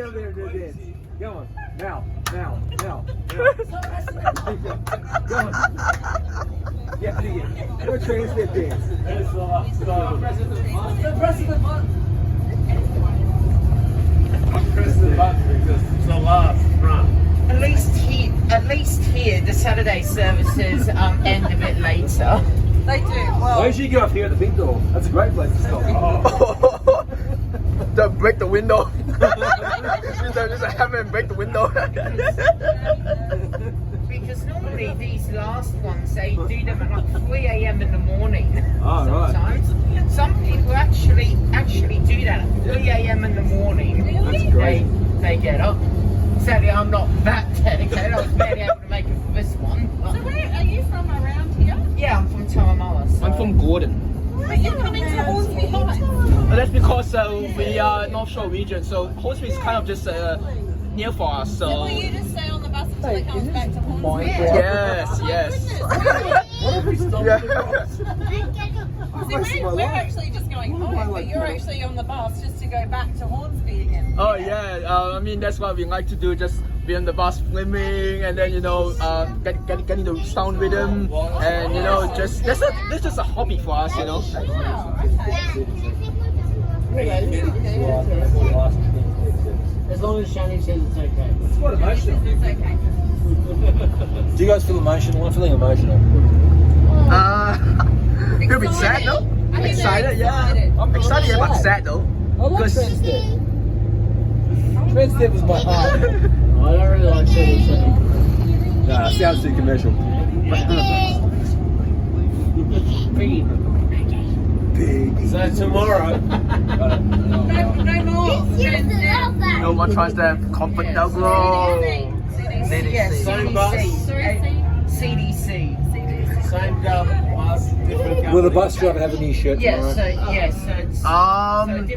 get over there and do a dance. Go on. Now. Go on. Yeah, do it. Do a trans-step dance. I'm pressing the button because it's the last run. At least here, the Saturday services end a bit later. They do. Well, Why don't you get up here at the big door? That's a great place to stop. Don't break the window. Just have him break the window. Because normally these last ones, they do them at like 3 a.m. in the morning. Oh, right. Sometimes. Some people actually do that at 3 a.m. in the morning. That's great. They get up. Sadly, I'm not that dedicated. I was barely able to make it for this one. so where are you from around here? Yeah, I'm from Taramala. So. I'm from Gordon. But you're coming to Hornsby High. That's because we are North Shore region, so Hornsby is kind of just near for us. So So will you just stay on the bus until it comes back to Hornsby? yes. What if we stop Yeah. at the cross? See, we're actually just going home, but you're actually on the bus just to go back to Hornsby again. Oh yeah, I mean that's what we like to do. Just be on the bus swimming, and then getting the sound rhythm, and just that's just a hobby for us, Wow, okay. As long as Shani says it's okay. It's quite emotional. It's okay. Do you guys feel emotional? I'm feeling emotional. Feel a bit sad though. I think Excited, they're yeah. I'm Excited but sad though. I like Because- trans-step. Trans-step was my heart. I don't really like saying Nah, sounds too commercial. Piggy. So tomorrow, No more. No more tries to comfort the girl. Yes, Same bus? CDC. same bus, different company. Will the bus driver have a new shirt tomorrow? So it's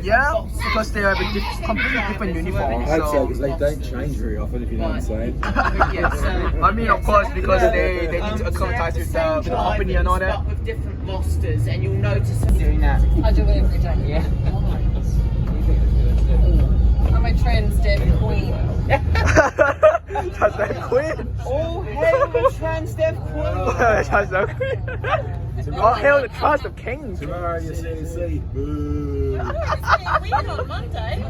Yeah, because they have a completely different uniform. I hope so, because they don't change very often, if you know what I'm saying. I mean, of course, because they need to acclimatize with the company and all that. But with different rosters, and you'll notice them doing that. I do it every day. Yeah. I'm a trans-step queen. That's that queen. All hail the trans-deaf queen. That's that queen. All hail the trust of kings. Tomorrow you CDC. Boo. Oh, it's getting weird on Monday. I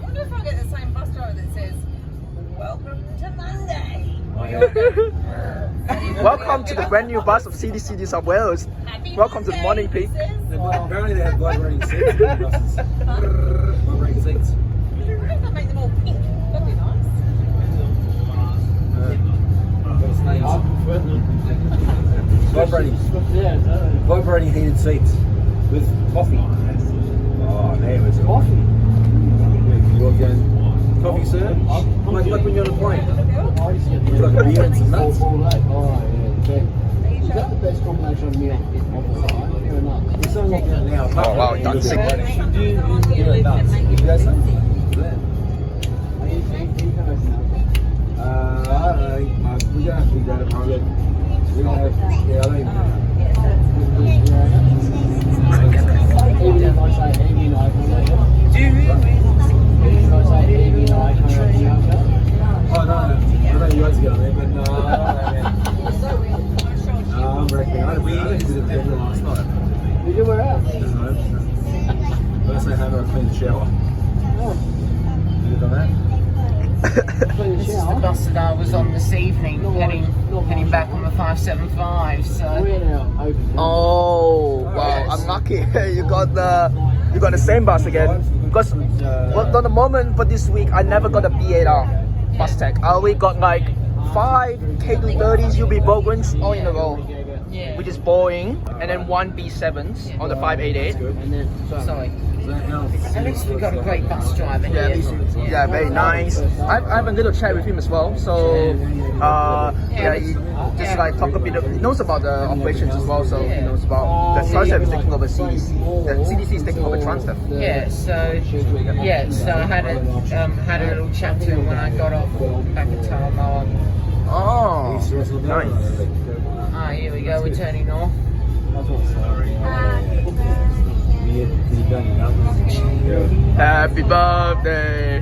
wonder if I'll get the same bus driver that says, "Welcome to Monday." Welcome to the brand new bus of CDC New South Wales. Happy Welcome to the Monday, morning peak. he says. Apparently they have vibrating seats in the buses. Vibrating seats. What if I make them all pink? That'd be nice. Vibrating heated seats with coffee. Oh, man, it's coffee. You're going, coffee, sir? Like when you're on a plane. Would you like a beer and some nuts? Is that the best combination of meal? Fair enough. It's something like that now. Oh, wow, that's sick. Yeah, nuts. Did you guys say? Yeah. I don't know. We don't have to do that. We don't have, yeah, I don't even know. Even if I say Evie and I can have it. Even if I say Evie and I can have it. Oh, no. I know you guys get on there, but no, I don't know, man. I'm reckoning. We did it there last night. Did you wear out? First I had her clean the shower. You did on that? Clean the This is the shower. bus that I was on this evening, heading back on the 575. So We're now open. Oh wow, I'm lucky. you got the same bus again. Because well, at the moment for this week, I never got a B8R bus tech. I only got like 5 K230s UB Bogrens all in a row, yeah. which is Boeing, and then 1 B7s on the 588. And then, Sorry. At least we got a great bus driver Yeah, here. yeah, very nice. I have a little chat with him as well. So, yeah, he just like talk a bit. He knows about the operations as well. So he knows about the Transdev is taking over CDC. The CDC is taking over Transdev. Yeah, so I had a little chat to him when I got off back at Taramala. Oh, nice. Ah, here we go. We're turning north. Happy birthday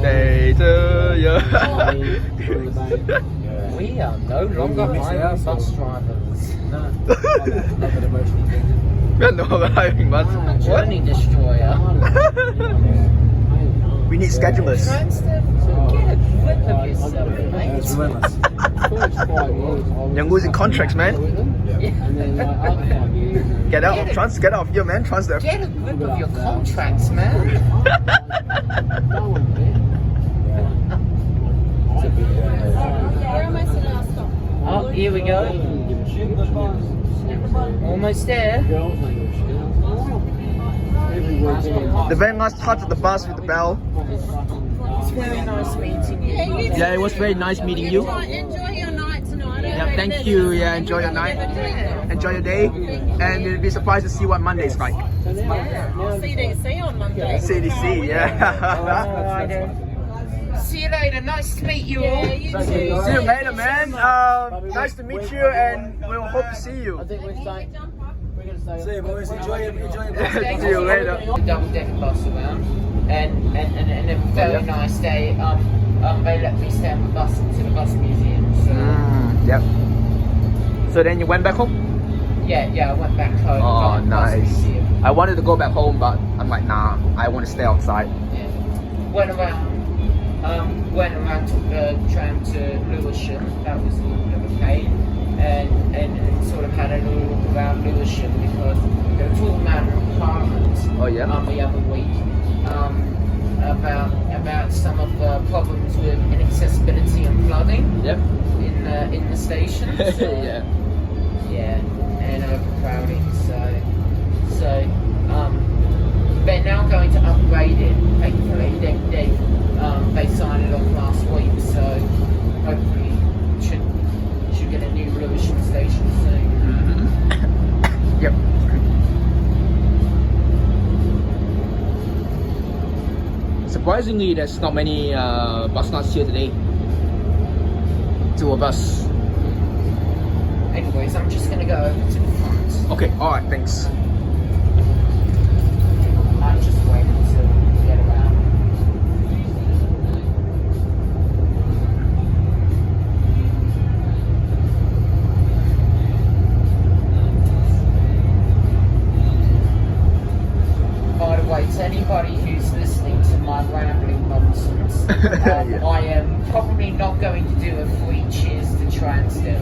day to you. We are no longer hiring bus drivers. We're not hiring bus. I'm a journey destroyer. We need schedulers. Transdev, get a grip of yourself, mate. It's relentless. You're losing contracts, man. And then like after 5 years. Get out of here, man. Transdev. Get a grip of your contracts, man. No one did. We're almost at our stop. Oh, here we go. Almost there. Girls language. Every weekend. The very last touch of the bus with the bell. It's very nice meeting you. Yeah, it was very nice meeting you. Enjoy your night tonight. Yeah, thank you. Yeah, enjoy your night. Enjoy your day. And you'll be surprised to see what Monday is like. CDC on Monday. CDC, yeah. See you later. Nice to meet you all. Yeah, you too. See you later, man. Nice to meet you, and we'll hope to see you. I think we're staying. We're gonna stay. See you, boys. Enjoy your See you later. Double decker bus around, and a very nice day. They let me stay on the bus to the bus museum. So Yep. So then you went back home? yeah, I went back home. Oh, to the bus nice. museum. I wanted to go back home, but I'm like, nah, I want to stay outside. Yeah. Went around, took the tram to Lewisham. That was a little bit of a pain, and sort of had a little look around Lewisham because there was all manner of parliaments Oh, yeah? the other week about some of the problems with inaccessibility and flooding Yep. in the station. So, Yeah. yeah, and overcrowding. So they're now going to upgrade it. Thankfully, they signed it off last week, so hopefully should get a new Lewisham station soon. Yep. Surprisingly, there's not many bus nuts here today. 2 of us. Anyways, I'm just gonna go over to the front. Okay, alright, thanks. I'm just waiting to get around. By the way, to anybody who's listening to my rambling nonsense, Yeah. I am probably not going to do a 3 cheers to Transdev.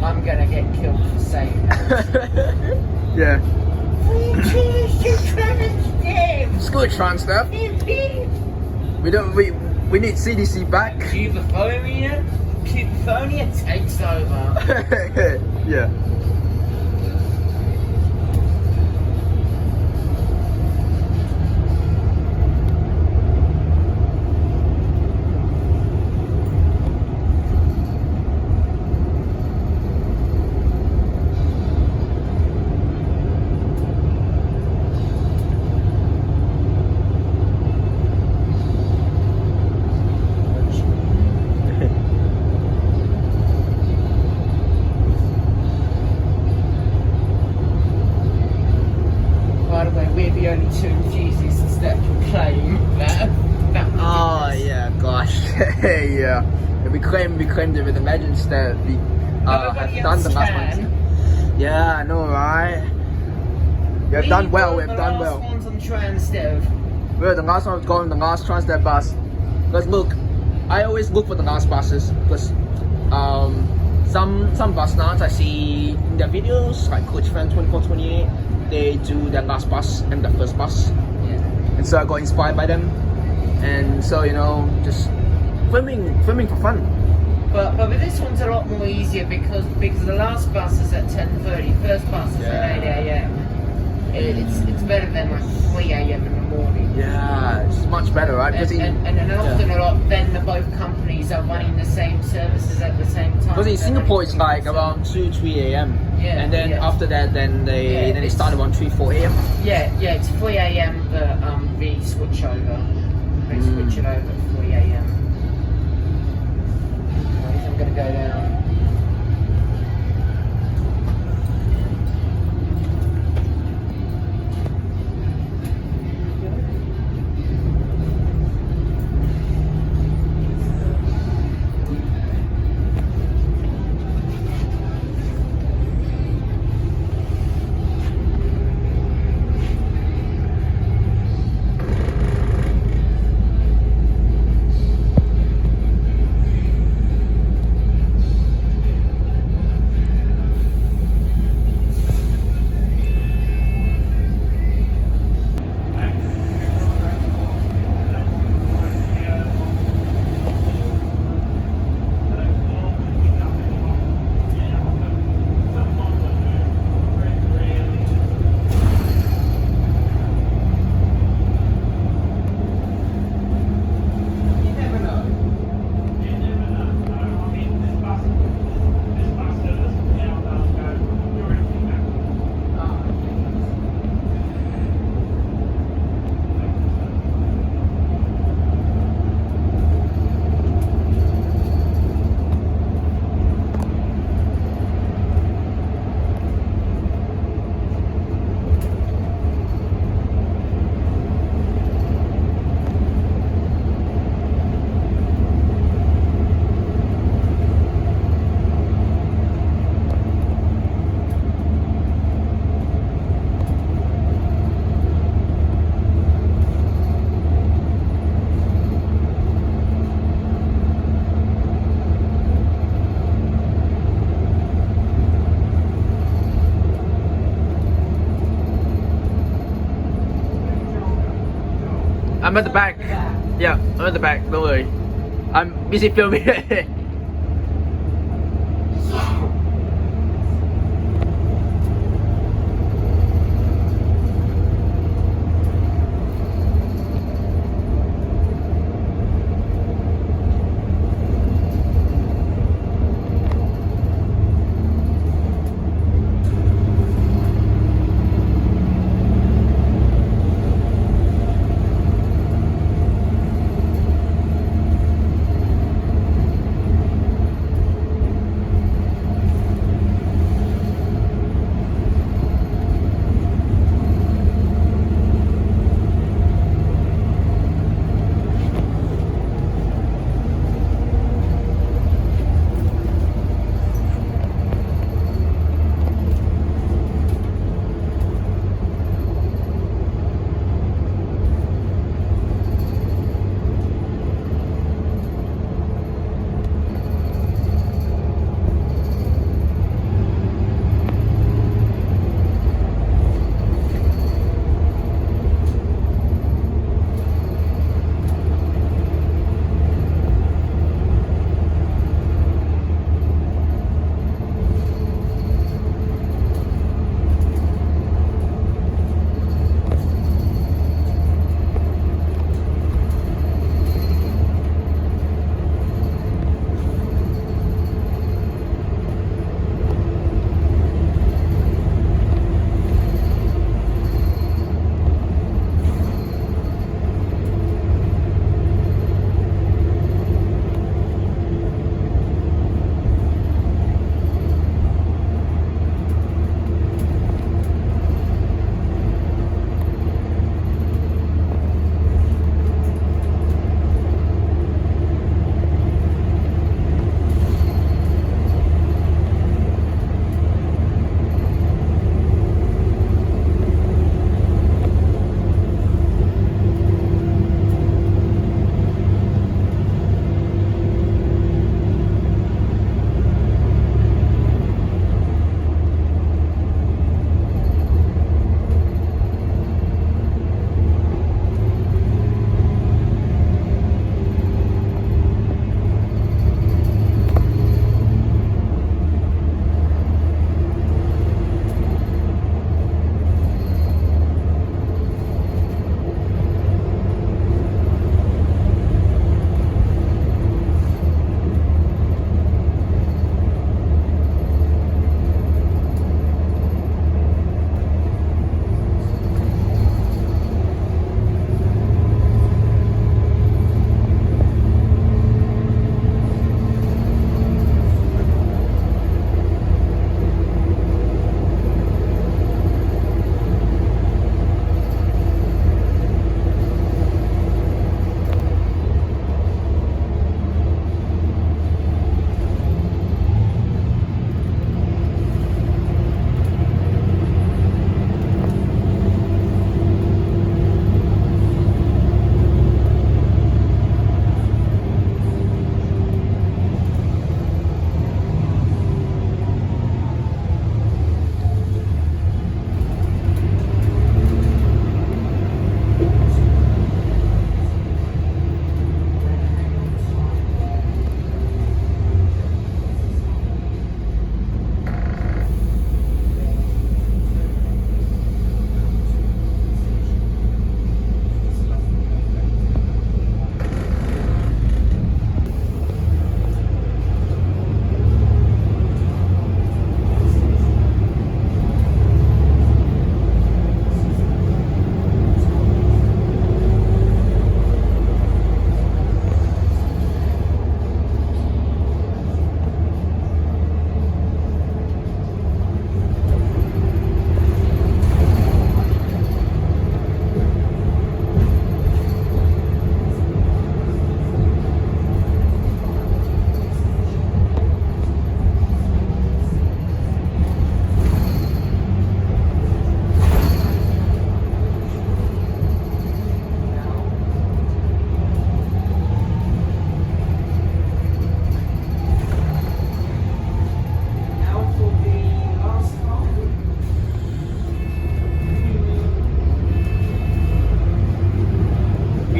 I'm gonna get killed for saying that. Yeah. 3 cheers to Transdev! Screw it, Transdev. We need CDC back. Cubophonia takes over. Yeah. By the way, we're the only 2 enthusiasts that can claim that. Oh yeah, gosh. Yeah. We claimed it with the legends that we have done the last one. Yeah, I know, right? We have done well. We have done well. The last ones on Transdev. We're the last one going the last Transdev bus. Because look, I always look for the last buses because some bus nuts I see in their videos like Coach Fan 2428, they do their last bus and the first bus, Yeah. and so I got inspired by them, and so just filming for fun. But this one's a lot more easier because the last bus is at 10:30, first bus is at 8 a.m. It's better than like 3 a.m. in the morning. Yeah, it's much better, right? Because And often a lot, then both companies are running the same services at the same time. in Singapore it's like around 2-3 a.m. Yeah, and then yeah. after that they start around 3-4 a.m. Yeah, it's 3 a.m. the switch over. They switch it over at 3 a.m. I'm gonna go down. I'm at the back. Yeah, I'm at the back. Don't worry. I'm busy filming.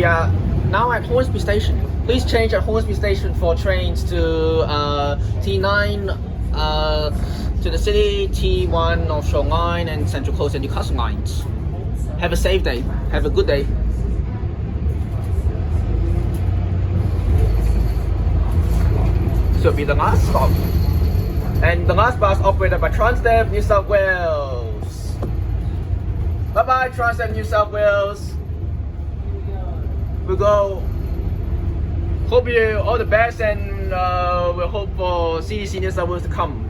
We are now at Hornsby Station. Please change at Hornsby Station for trains to T9 to the city, T1 North Shore Line, and Central Coast and Newcastle lines. Have a safe day. Have a good day. This will be the last stop. And the last bus operated by Transdev New South Wales. Bye bye, Transdev New South Wales. We'll go. Hope you all the best, and we'll hope for CDC New South Wales to come.